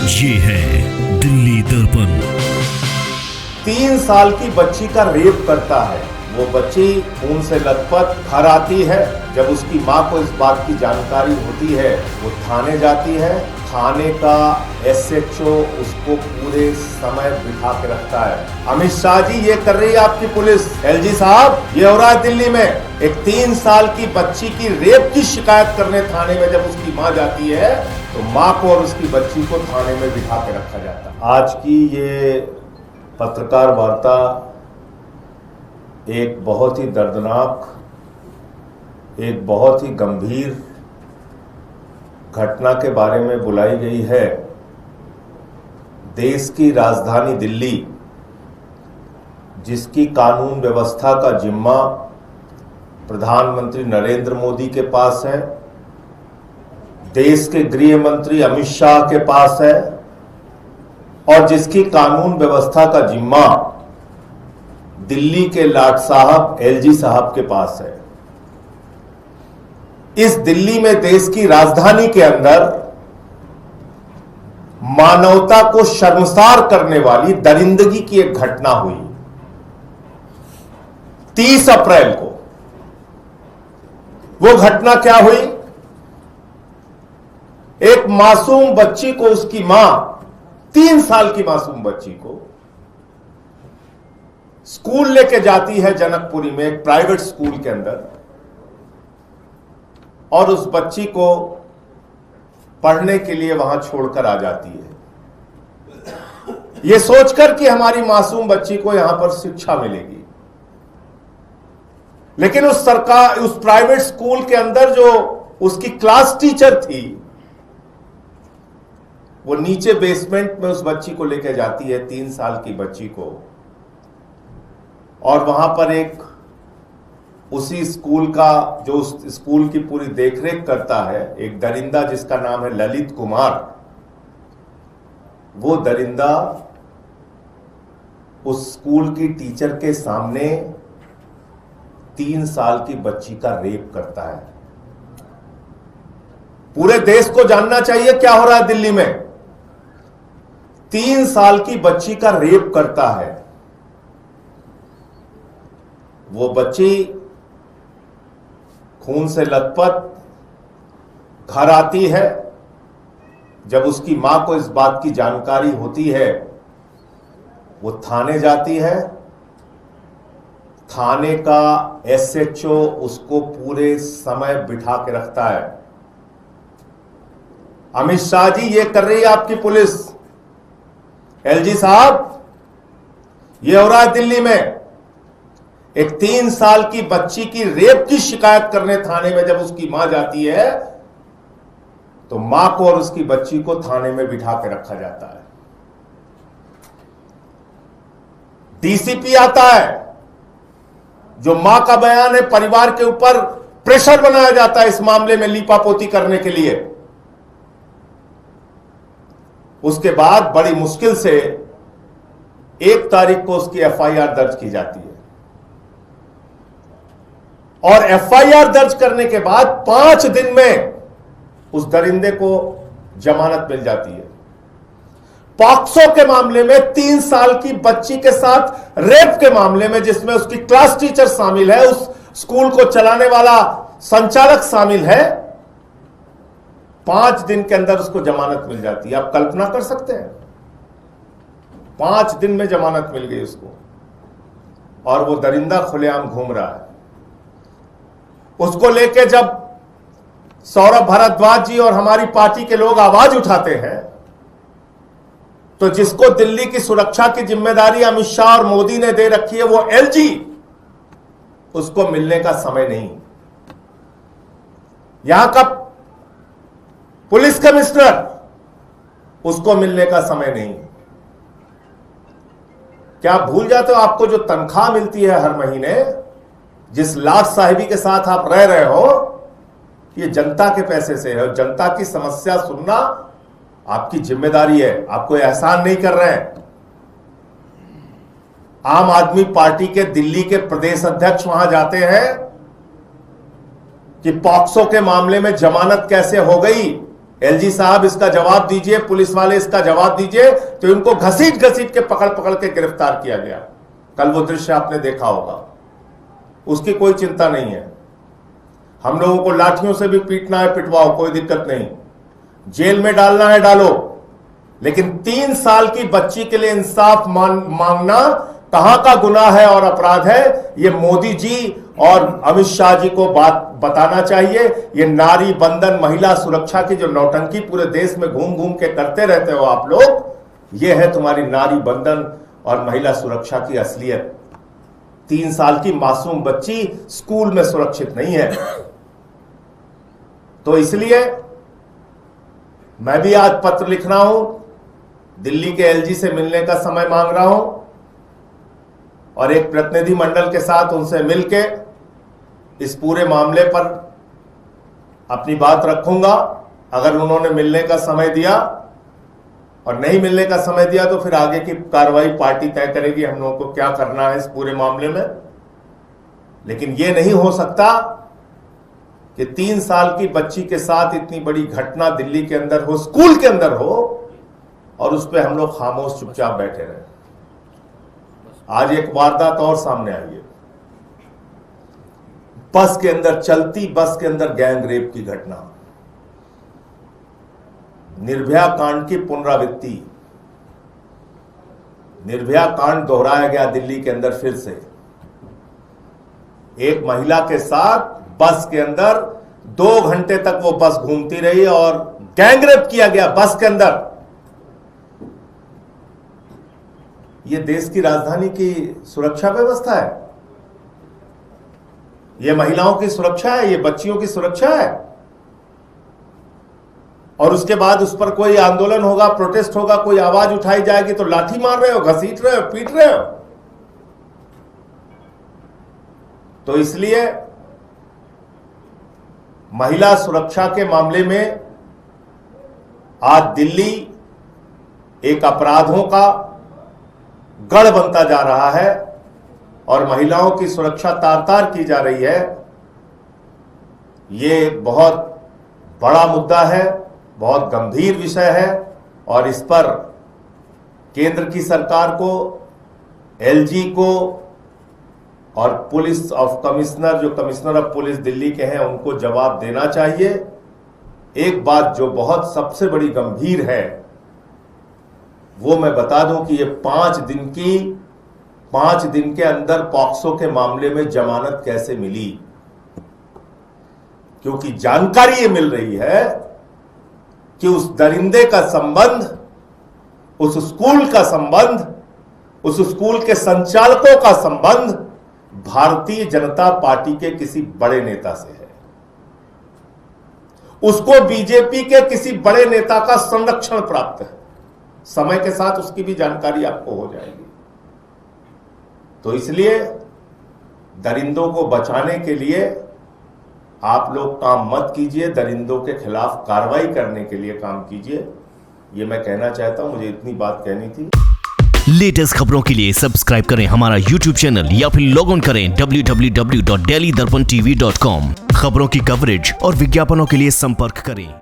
ये है दिल्ली दर्पण। 3 साल की बच्ची का रेप करता है। वो बच्ची खून से लथपथ घर आती है। जब उसकी मां को इस बात की जानकारी होती है, वो थाने जाती है। थाने का SHO उसको पूरे समय बिठा के रखता है। अमित शाह जी, ये कर रही है आपकी पुलिस। LG साहब, ये हो रहा है दिल्ली में। एक 3 साल की बच्ची की रेप की शिकायत करने थाने में जब उसकी मां जाती है, तो मां को और उसकी बच्ची को थाने में बिठा के रखा जाता है। आज की ये पत्रकार वार्ता एक बहुत ही दर्दनाक, एक बहुत ही गंभीर घटना के बारे में बुलाई गई है। देश की राजधानी दिल्ली, जिसकी कानून व्यवस्था का जिम्मा प्रधानमंत्री नरेंद्र मोदी के पास है, देश के गृह मंत्री अमित शाह के पास है, और जिसकी कानून व्यवस्था का जिम्मा दिल्ली के लाट साहब LG साहब के पास है। इस दिल्ली में, देश की राजधानी के अंदर, मानवता को शर्मसार करने वाली दरिंदगी की एक घटना हुई 30 अप्रैल को। वो घटना क्या हुई? एक मासूम बच्ची को उसकी मां, 3 साल की मासूम बच्ची को स्कूल लेके जाती है जनकपुरी में, एक प्राइवेट स्कूल के अंदर, और उस बच्ची को पढ़ने के लिए वहां छोड़कर आ जाती है, यह सोचकर कि हमारी मासूम बच्ची को यहां पर शिक्षा मिलेगी। लेकिन उस प्राइवेट स्कूल के अंदर जो उसकी क्लास टीचर थी, वो नीचे बेसमेंट में उस बच्ची को लेकर जाती है, 3 साल की बच्ची को, और वहां पर एक उसी स्कूल का, जो उस स्कूल की पूरी देखरेख करता है, एक दरिंदा जिसका नाम है ललित कुमार, वो दरिंदा उस स्कूल की टीचर के सामने 3 साल की बच्ची का रेप करता है। पूरे देश को जानना चाहिए क्या हो रहा है दिल्ली में। 3 साल की बच्ची का रेप करता है। वो बच्ची खून से लथपथ घर आती है। जब उसकी मां को इस बात की जानकारी होती है, वो थाने जाती है। थाने का SHO उसको पूरे समय बिठा के रखता है। अमित शाह जी, ये कर रही है आपकी पुलिस। LG साहब, ये हो रहा है दिल्ली में। एक 3 साल की बच्ची की रेप की शिकायत करने थाने में जब उसकी मां जाती है, तो मां को और उसकी बच्ची को थाने में बिठा के रखा जाता है। DCP आता है, जो मां का बयान है, परिवार के ऊपर प्रेशर बनाया जाता है इस मामले में लीपापोती करने के लिए। उसके बाद बड़ी मुश्किल से 1 तारीख को उसकी FIR दर्ज की जाती है, और FIR दर्ज करने के बाद 5 दिन में उस दरिंदे को जमानत मिल जाती है। पॉक्सो के मामले में 3 साल की बच्ची के साथ रेप के मामले में, जिसमें उसकी क्लास टीचर शामिल है, उस स्कूल को चलाने वाला संचालक शामिल है, 5 दिन के अंदर उसको जमानत मिल जाती है। आप कल्पना कर सकते हैं, 5 दिन में जमानत मिल गई उसको, और वो दरिंदा खुलेआम घूम रहा है। उसको लेके जब सौरभ भारद्वाज जी और हमारी पार्टी के लोग आवाज उठाते हैं, तो जिसको दिल्ली की सुरक्षा की जिम्मेदारी अमित शाह और मोदी ने दे रखी है, वो LG, उसको मिलने का समय नहीं। यहां का पुलिस कमिश्नर, उसको मिलने का समय नहीं। क्या आप भूल जाते हो, आपको जो तनख्वाह मिलती है हर महीने, जिस लाट साहिबी के साथ आप रह रहे हो, ये जनता के पैसे से है। जनता की समस्या सुनना आपकी जिम्मेदारी है। आप कोई एहसान नहीं कर रहे हैं। आम आदमी पार्टी के दिल्ली के प्रदेश अध्यक्ष वहां जाते हैं कि पॉक्सो के मामले में जमानत कैसे हो गई एलजी साहब इसका जवाब दीजिए, पुलिस वाले इसका जवाब दीजिए। तो इनको घसीट घसीट के पकड़ पकड़ के गिरफ्तार किया गया। कल वो दृश्य आपने देखा होगा। उसकी कोई चिंता नहीं है। हम लोगों को लाठियों से भी पीटना है, पिटवाओ, कोई दिक्कत नहीं। जेल में डालना है, डालो। लेकिन 3 साल की बच्ची के लिए इंसाफ मांगना कहां का गुनाह है और अपराध है, ये मोदी जी और अमित शाह जी को बात बताना चाहिए। ये नारी बंधन, महिला सुरक्षा की जो नौटंकी पूरे देश में घूम घूम के करते रहते हो आप लोग, ये है तुम्हारी नारी बंधन और महिला सुरक्षा की असलियत। 3 साल की मासूम बच्ची स्कूल में सुरक्षित नहीं है। तो इसलिए मैं भी आज पत्र लिख रहा हूं, दिल्ली के एलजी से मिलने का समय मांग रहा हूं और एक प्रतिनिधि मंडल के साथ उनसे मिलके इस पूरे मामले पर अपनी बात रखूंगा। अगर उन्होंने मिलने का समय दिया और नहीं मिलने का समय दिया तो फिर आगे की कार्रवाई पार्टी तय करेगी, हम लोगों को क्या करना है इस पूरे मामले में। लेकिन यह नहीं हो सकता कि 3 साल की बच्ची के साथ इतनी बड़ी घटना दिल्ली के अंदर हो, स्कूल के अंदर हो, और उस पर हम लोग खामोश चुपचाप बैठे रहे। आज एक वारदात और सामने आई है। बस के अंदर, चलती बस के अंदर गैंग रेप की घटना, निर्भया कांड की पुनरावृत्ति। निर्भया कांड दोहराया गया दिल्ली के अंदर फिर से। एक महिला के साथ बस के अंदर 2 घंटे तक वो बस घूमती रही और गैंग रेप किया गया बस के अंदर। ये देश की राजधानी की सुरक्षा व्यवस्था है, ये महिलाओं की सुरक्षा है, ये बच्चियों की सुरक्षा है। और उसके बाद उस पर कोई आंदोलन होगा, प्रोटेस्ट होगा, कोई आवाज उठाई जाएगी तो लाठी मार रहे हो, घसीट रहे हो, पीट रहे हो। तो इसलिए महिला सुरक्षा के मामले में आज दिल्ली एक अपराधों का गढ़ बनता जा रहा है और महिलाओं की सुरक्षा तार-तार की जा रही है। ये एक बहुत बड़ा मुद्दा है, बहुत गंभीर विषय है और इस पर केंद्र की सरकार को, एलजी को और पुलिस ऑफ कमिश्नर, जो कमिश्नर ऑफ पुलिस दिल्ली के हैं, उनको जवाब देना चाहिए। एक बात जो बहुत सबसे बड़ी गंभीर है वो मैं बता दूं कि ये 5 दिन के अंदर पॉक्सो के मामले में जमानत कैसे मिली, क्योंकि जानकारी ये मिल रही है कि उस दरिंदे का संबंध, उस स्कूल का संबंध, उस स्कूल के संचालकों का संबंध भारतीय जनता पार्टी के किसी बड़े नेता से है। उसको बीजेपी के किसी बड़े नेता का संरक्षण प्राप्त है। समय के साथ उसकी भी जानकारी आपको हो जाएगी। तो इसलिए दरिंदों को बचाने के लिए आप लोग काम मत कीजिए, दरिंदों के खिलाफ कार्रवाई करने के लिए काम कीजिए। ये मैं कहना चाहता हूं, मुझे इतनी बात कहनी थी। लेटेस्ट खबरों के लिए सब्सक्राइब करें हमारा YouTube चैनल या फिर लॉग ऑन करें www.delhidarpantv.com। खबरों की कवरेज और विज्ञापनों के लिए संपर्क करें।